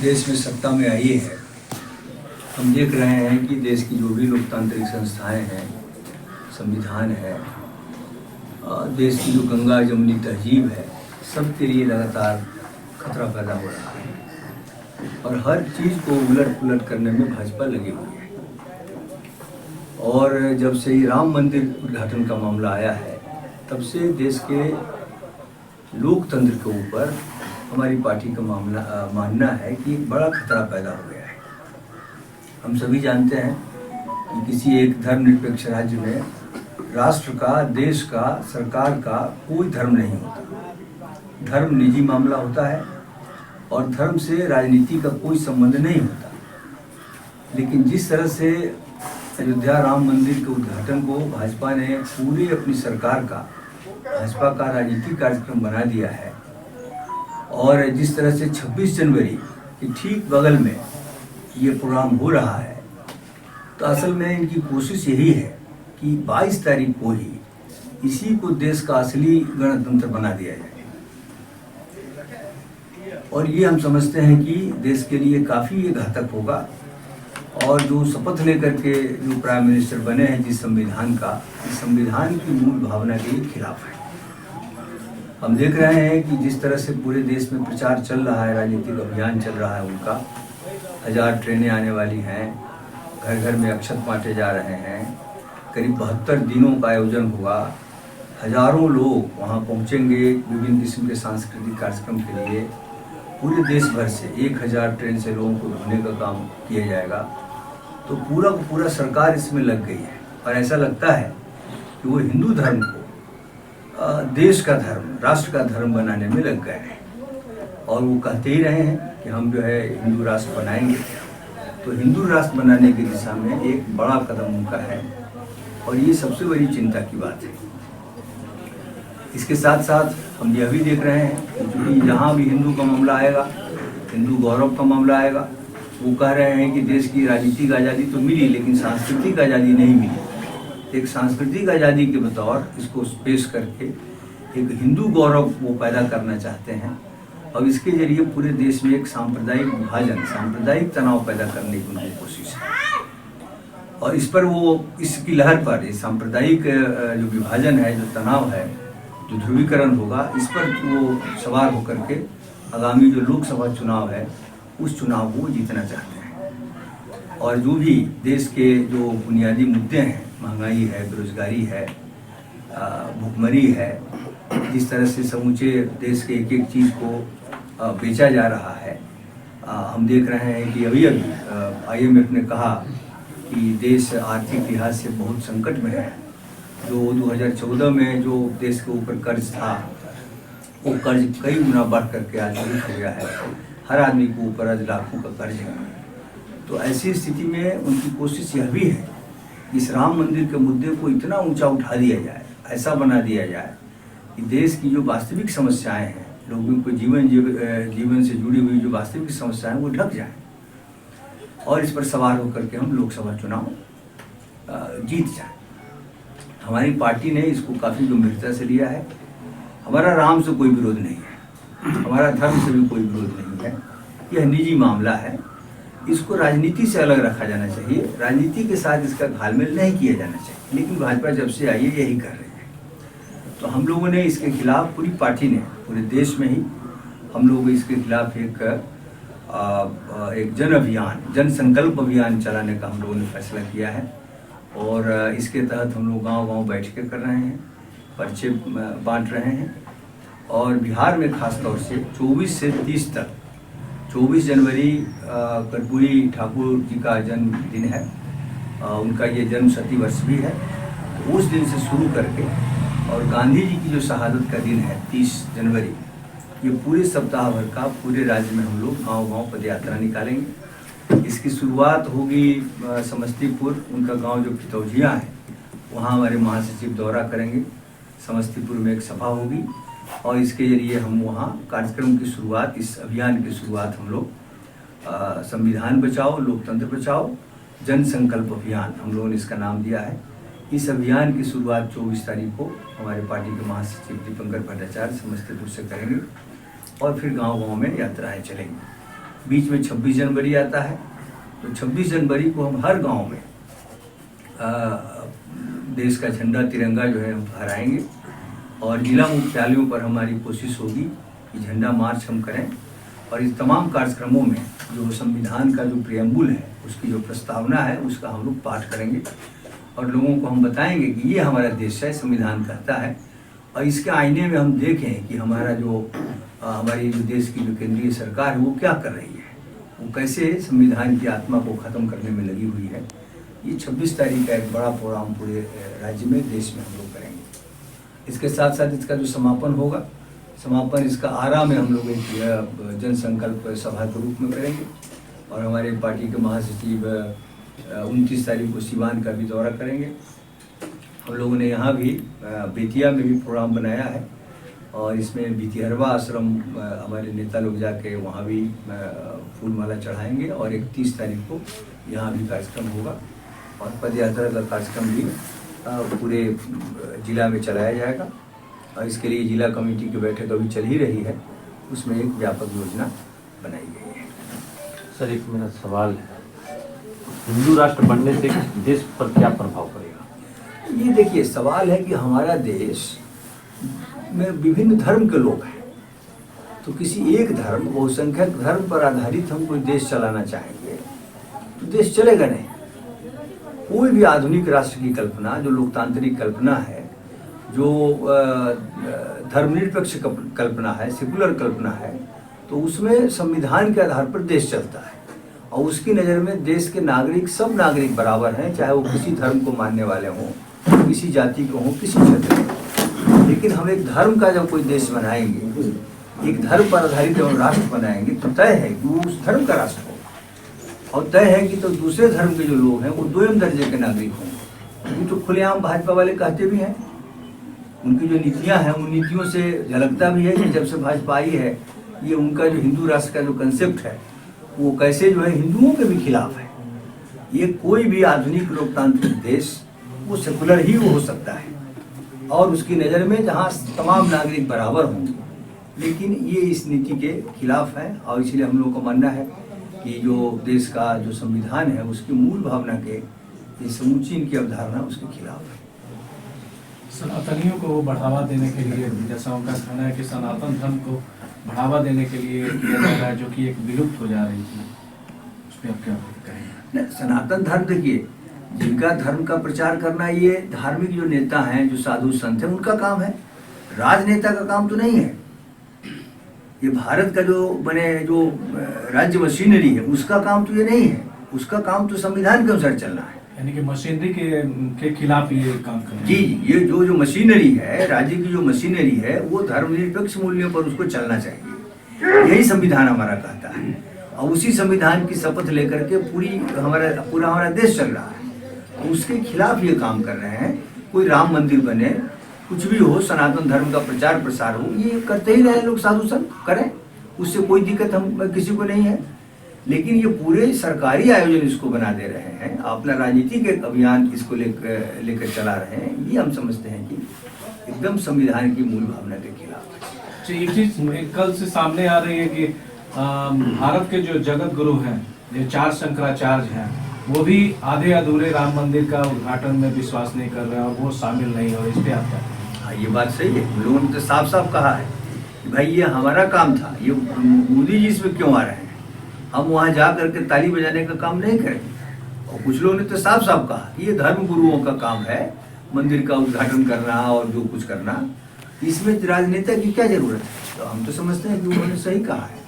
देश में सत्ता में आई है, हम देख रहे हैं कि देश की जो भी लोकतांत्रिक संस्थाएं हैं, संविधान है, देश की जो गंगा जमुनी तहजीब है, सबके लिए लगातार खतरा पैदा हो रहा है और हर चीज़ को उलट पुलट करने में भाजपा लगी हुई है। और जब से ये राम मंदिर उद्घाटन का मामला आया है, तब से देश के लोकतंत्र के ऊपर हमारी पार्टी का मानना है कि एक बड़ा खतरा पैदा हो गया है। हम सभी जानते हैं कि किसी एक धर्मनिरपेक्ष राज्य में राष्ट्र का, देश का, सरकार का कोई धर्म नहीं होता। धर्म निजी मामला होता है और धर्म से राजनीति का कोई संबंध नहीं होता। लेकिन जिस तरह से अयोध्या राम मंदिर के उद्घाटन को भाजपा ने पूरी अपनी सरकार का, भाजपा का राजनीतिक कार्यक्रम बना दिया है और जिस तरह से 26 जनवरी के ठीक बगल में ये प्रोग्राम हो रहा है, तो असल में इनकी कोशिश यही है कि 22 तारीख को ही इसी को देश का असली गणतंत्र बना दिया जाए। और ये हम समझते हैं कि देश के लिए काफ़ी ये घातक होगा। और जो शपथ लेकर के जो प्राइम मिनिस्टर बने हैं जिस संविधान का, इस संविधान की मूल भावना के खिलाफ है। हम देख रहे हैं कि जिस तरह से पूरे देश में प्रचार चल रहा है, राजनीतिक अभियान चल रहा है उनका, 1000 ट्रेनें आने वाली हैं, घर घर में अक्षत बांटे जा रहे हैं, करीब 72 दिनों का आयोजन हुआ, हजारों लोग वहाँ पहुँचेंगे विभिन्न किस्म के सांस्कृतिक कार्यक्रम के लिए। पूरे देश भर से 1000 ट्रेन से लोगों को ढोने का काम किया जाएगा। तो पूरा का पूरा सरकार इसमें लग गई है और ऐसा लगता है कि वो हिंदू धर्म को देश का धर्म, राष्ट्र का धर्म बनाने में लग गए हैं। और वो कहते ही रहे हैं कि हम जो है हिंदू राष्ट्र बनाएंगे। तो हिंदू राष्ट्र बनाने की दिशा में एक बड़ा कदम उनका है और ये सबसे बड़ी चिंता की बात है। इसके साथ साथ हम यह भी देख रहे हैं कि जहाँ भी हिंदू का मामला आएगा, हिंदू गौरव का मामला आएगा, वो कह रहे हैं कि देश की राजनीतिक आज़ादी तो मिली लेकिन सांस्कृतिक आज़ादी नहीं मिली। एक सांस्कृतिक आज़ादी के बतौर इसको पेश करके एक हिंदू गौरव वो पैदा करना चाहते हैं और इसके जरिए पूरे देश में एक सांप्रदायिक विभाजन, सांप्रदायिक तनाव पैदा करने की उनकी कोशिश है। और इस पर वो, इसकी लहर पर, इस सांप्रदायिक जो विभाजन है, जो तनाव है, जो ध्रुवीकरण होगा, इस पर वो सवार होकर के आगामी जो लोकसभा चुनाव है उस चुनाव को जीतना चाहते हैं। और जो भी देश के जो बुनियादी मुद्दे हैं, महंगाई है, बेरोजगारी है, भुखमरी है, जिस तरह से समूचे देश के एक एक चीज़ को बेचा जा रहा है। हम देख रहे हैं कि अभी IMF ने कहा कि देश आर्थिक लिहाज से बहुत संकट में है। जो 2014 में जो देश के ऊपर कर्ज था, वो कर्ज कई गुना बढ़ करके आज अधिक हो गया है। हर आदमी के ऊपर आज लाखों का कर्ज है। तो ऐसी स्थिति में उनकी कोशिश यह भी है कि इस राम मंदिर के मुद्दे को इतना ऊंचा उठा दिया जाए, ऐसा बना दिया जाए कि देश की जो वास्तविक समस्याएं हैं, लोगों को जीवन से जुड़ी हुई जो वास्तविक समस्याएं वो ढक जाए और इस पर सवार होकर के हम लोकसभा चुनाव जीत जाए। हमारी पार्टी ने इसको काफ़ी गंभीरता से लिया है। हमारा राम से कोई विरोध नहीं है, हमारा धर्म से भी कोई विरोध नहीं है। यह निजी मामला है, इसको राजनीति से अलग रखा जाना चाहिए, राजनीति के साथ इसका घालमेल नहीं किया जाना चाहिए। लेकिन भाजपा जब से आई है यही कर रही है। तो हम लोगों ने इसके खिलाफ, पूरी पार्टी ने, पूरे देश में ही हम लोग इसके खिलाफ एक जन अभियान, जन संकल्प अभियान चलाने का हम लोगों ने फैसला किया है। और इसके तहत हम लोग गांव-गांव बैठकें कर रहे हैं, पर्चे बांट रहे हैं। और बिहार में खास तौर से 24 से 30 तक, 24 जनवरी कर्पूरी ठाकुर जी का जन्मदिन है, उनका ये जन्म शती वर्ष भी है। तो उस दिन से शुरू करके और गांधी जी की जो शहादत का दिन है 30 जनवरी, ये पूरे सप्ताह भर का पूरे राज्य में हम लोग गाँव-गाँव पद यात्रा निकालेंगे। इसकी शुरुआत होगी समस्तीपुर, उनका गांव जो पितौजिया है, वहाँ हमारे महासचिव दौरा करेंगे। समस्तीपुर में एक सभा होगी और इसके जरिए हम वहाँ कार्यक्रम की शुरुआत, इस अभियान की शुरुआत हम लोग संविधान बचाओ, लोकतंत्र बचाओ, जन संकल्प अभियान हम लोगों ने इसका नाम दिया है। इस अभियान की शुरुआत 24 तारीख को हमारे पार्टी के महासचिव दीपंकर भट्टाचार्य समस्तीपुर से करेंगे और फिर गांव-गांव में यात्राएं चलेंगी। बीच में 26 जनवरी आता है, तो 26 जनवरी को हम हर गांव में देश का झंडा तिरंगा जो है हम फहराएंगे और जिला मुख्यालयों पर हमारी कोशिश होगी कि झंडा मार्च हम करें और इस तमाम कार्यक्रमों में जो संविधान का जो प्रियम्बुल है उसकी जो प्रस्तावना है उसका हम लोग पाठ करेंगे और लोगों को हम बताएंगे कि ये हमारा देश है, संविधान कहता है। और इसके आईने में हम देखें कि हमारा जो हमारी जो देश की जो केंद्रीय सरकार है वो क्या कर रही है, वो कैसे संविधान की आत्मा को ख़त्म करने में लगी हुई है। ये 26 तारीख का एक बड़ा प्रोग्राम पूरे राज्य में, देश में हम लोग करेंगे। इसके साथ साथ इसका जो समापन होगा, समापन इसका आरा में हम लोग एक जन संकल्प सभा के रूप में करेंगे और हमारे पार्टी के महासचिव 29 तारीख को सिवान का भी दौरा करेंगे। हम लोगों ने यहाँ भी बेतिया में भी प्रोग्राम बनाया है और इसमें भितिहरवा आश्रम हमारे नेता लोग जाके वहाँ भी फूल माला चढ़ाएंगे और 31 तारीख को यहाँ भी कार्यक्रम होगा और पद यात्रा का कार्यक्रम भी पूरे जिला में चलाया जाएगा और इसके लिए जिला कमेटी की बैठक अभी चल ही रही है, उसमें एक व्यापक योजना बनाई गई है। सर, एक मेरा सवाल है, हिंदू राष्ट्र बनने से देश पर क्या प्रभाव पड़ेगा? ये देखिए, सवाल है कि हमारा देश में विभिन्न धर्म के लोग हैं, तो किसी एक धर्म, बहुसंख्यक धर्म पर आधारित हम कोई देश चलाना चाहेंगे तो देश चलेगा नहीं। कोई भी आधुनिक राष्ट्र की कल्पना, जो लोकतांत्रिक कल्पना है, जो धर्मनिरपेक्ष कल्पना है, सेकुलर कल्पना है, तो उसमें संविधान के आधार पर देश चलता है और उसकी नज़र में देश के नागरिक, सब नागरिक बराबर हैं, चाहे वो किसी धर्म को मानने वाले हों, किसी जाति को हों, किसी क्षेत्र में। लेकिन हम एक धर्म का जब कोई देश बनाएंगे, एक धर्म पर आधारित जब राष्ट्र बनाएंगे तो तय है कि वो उस धर्म का राष्ट्र हो और तय है कि तो दूसरे धर्म के जो लोग हैं वो दोयम दर्जे के नागरिक होंगे। ये तो खुलेआम भाजपा वाले कहते भी हैं, उनकी जो नीतियां हैं उन नीतियों से झलकता भी है कि जब से भाजपा आई है ये उनका जो हिंदू राष्ट्र का जो कंसेप्ट है वो कैसे जो है हिंदुओं के भी खिलाफ है। ये कोई भी आधुनिक लोकतांत्रिक देश वो सेकुलर ही हो सकता है और उसकी नज़र में जहाँ तमाम नागरिक बराबर होंगे, लेकिन ये इस नीति के खिलाफ है और इसलिए हम लोग को मानना है कि जो देश का जो संविधान है उसकी मूल भावना के ये समूची इनकी अवधारणा उसके खिलाफ है। सनातनियों को बढ़ावा देने के लिए, जैसा उनका कहना है कि सनातन धर्म को बढ़ावा देने के लिए किया जा रहा है, जो कि एक विलुप्त हो जा रही थी, उस पर आप क्या कहेंगे? नहीं, सनातन धर्म देखिए, जिनका धर्म का प्रचार करना ये धार्मिक जो नेता हैं, जो साधु संत हैं, उनका काम है, राजनेता का काम तो नहीं है। ये भारत का जो राज्य मशीनरी है उसका काम तो ये नहीं है, उसका काम तो संविधान के अनुसार चलना है। यानी कि मशीनरी के खिलाफ ये काम कर रहे हैं। जी, ये जो मशीनरी है, राज्य की जो मशीनरी है वो धर्मनिरपेक्ष मूल्यों पर उसको चलना चाहिए, यही संविधान हमारा कहता है और उसी संविधान की शपथ लेकर के पूरा हमारा देश चल रहा है। तो उसके खिलाफ ये काम कर रहे हैं। कोई राम मंदिर बने, कुछ भी हो, सनातन धर्म का प्रचार प्रसार हो, ये करते ही रहे लोग, साधु संत करें, उससे कोई दिक्कत हम किसी को नहीं है। लेकिन ये पूरे सरकारी आयोजन इसको बना दे रहे हैं, अपना राजनीतिक एक अभियान इसको लेकर चला रहे हैं, ये हम समझते हैं कि एकदम संविधान की मूल भावना के खिलाफ है। एक चीज कल से सामने आ रही है कि भारत के जो जगत गुरु हैं, जो 4 शंकराचार्य हैं, वो भी आधे अधूरे राम मंदिर का उद्घाटन में विश्वास नहीं कर रहे हैं और वो शामिल नहीं हो। इस पे आप क्या? हाँ, ये बात सही है। उन लोगों ने तो साफ साफ कहा है कि भाई ये हमारा काम था, ये मोदी जी इसमें क्यों आ रहे हैं, हम वहाँ जा करके ताली बजाने का काम नहीं करेंगे। और कुछ लोगों ने तो साफ साफ कहा कि ये धर्म गुरुओं का काम है, मंदिर का उद्घाटन करना और जो कुछ करना, इसमें राजनेता की क्या जरूरत है। तो हम तो समझते हैं कि उन्होंने सही कहा है।